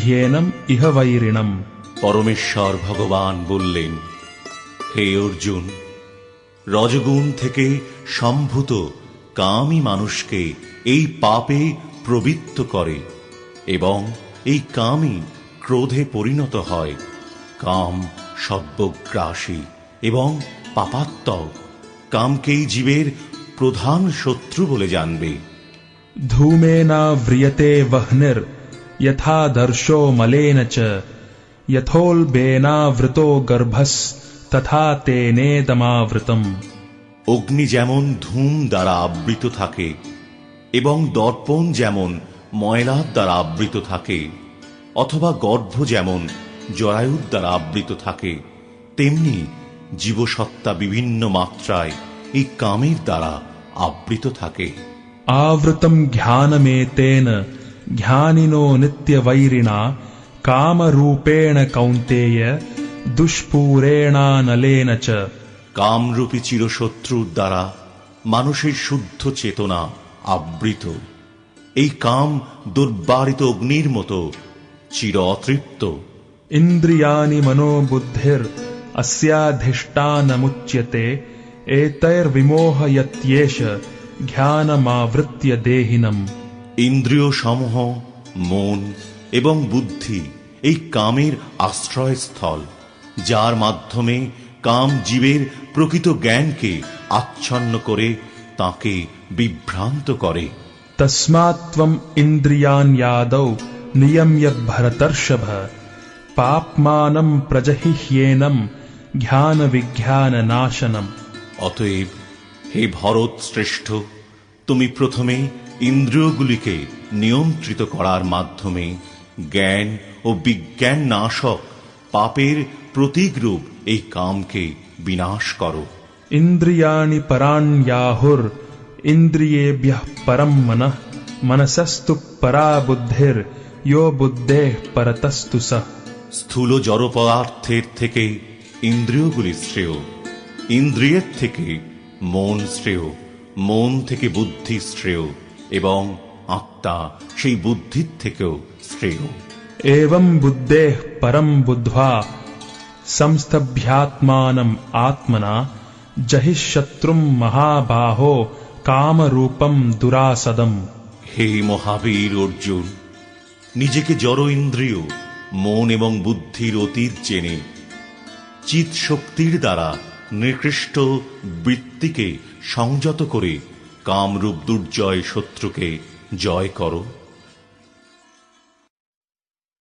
ध्येनम इह वैरिणम। পরমেশ্বর ভগবান বললেন, হে অর্জুন, রজগুণ থেকে সম্ভূত কামই মানুষকে এই পাপে প্রবৃত্ত করে এবং এই কামই ক্রোধে পরিণত হয়। কাম সর্বগ্রাসী এবং পাপাত্মক। কামকেই জীবের প্রধান শত্রু বলে জানবে। धूमेना व्रियते वह्निर यथा दर्शो मलेन च यथोल्बेनावृतो गर्भस् तथा तेनेदमावृतम। অগ্নি যেমন ধূম দ্বারা আবৃত থাকে এবং দর্পণ যেমন ময়লার দ্বারা আবৃত থাকে, অথবা গর্ভ যেমন জরায়ুর দ্বারা আবৃত থাকে, তেমনি জীবসত্তা বিভিন্ন মাত্রায় এই কামের দ্বারা আবৃত থাকে। आवृतम ज्ञानमेतेन ज्ञानिनो नित्यवैरिणा कामरूपेण कौन्तेय दुष्पूरेणानलेन च। কামরূপী চিরশত্রুর দ্বারা মানুষের শুদ্ধ চেতনা আবৃত। এই কাম দুর্বারিত অগ্নির মতো চির অতৃপ্ত। इंद्रियाणि मनोबुद्धिर अस्याधिष्ठानमुच्यते एतैर्विमोहयत्येष ज्ञानमावृत्य देहिनम्। ইন্দ্রিয় সমূহ, মন এবং বুদ্ধি এই কামের আশ্রয়স্থল, যার মাধ্যমে কাম জীবের প্রকৃত জ্ঞানকে আচ্ছন্ন করে তাকে বিভ্রান্ত করে। तस्मात्त्वं इन्द्रियाण्यादौ नियम्य भरतर्षभ पाप्मानं प्रजहिह्येनं ज्ञान विज्ञान नाशनम्। অতএব হে ভরত শ্রেষ্ঠ, তুমি প্রথমে ইন্দ্রিয়গুলিকে নিয়ন্ত্রিত করার মাধ্যমে জ্ঞান ও বিজ্ঞান নাশক পাপের প্রতীকরূপ এই কামকে বিনাশ করো। इन्द्रियाणि पराण्याहुर इन्द्रियेभ्यः परं मनः मनसस्तु परा बुद्धिर यो बुद्धेः परतस्तु सः। স্থূল জড় পদার্থের থেকে ইন্দ্রিয়গুলি শ্রেয়, ইন্দ্রিয়ের থেকে মন শ্রেয়, মন থেকে বুদ্ধি শ্রেয় এবং আত্মা সেই বুদ্ধির থেকেও শ্রেয়। एवं बुद्धेः परं बुद्ध्वा संस्तभ्यात्मानं आत्मना जहिशत्रुं महाबाहो कामरूपं दुरासदम्। হে মহাবীর অর্জুন, নিজেকে জড় ইন্দ্রিয়, মন এবং বুদ্ধির অতীত জেনে চিৎ শক্তির দ্বারা নিকৃষ্ট বৃত্তিকে সংযত করে কামরূপ দুর্জয় শত্রুকে জয় করো।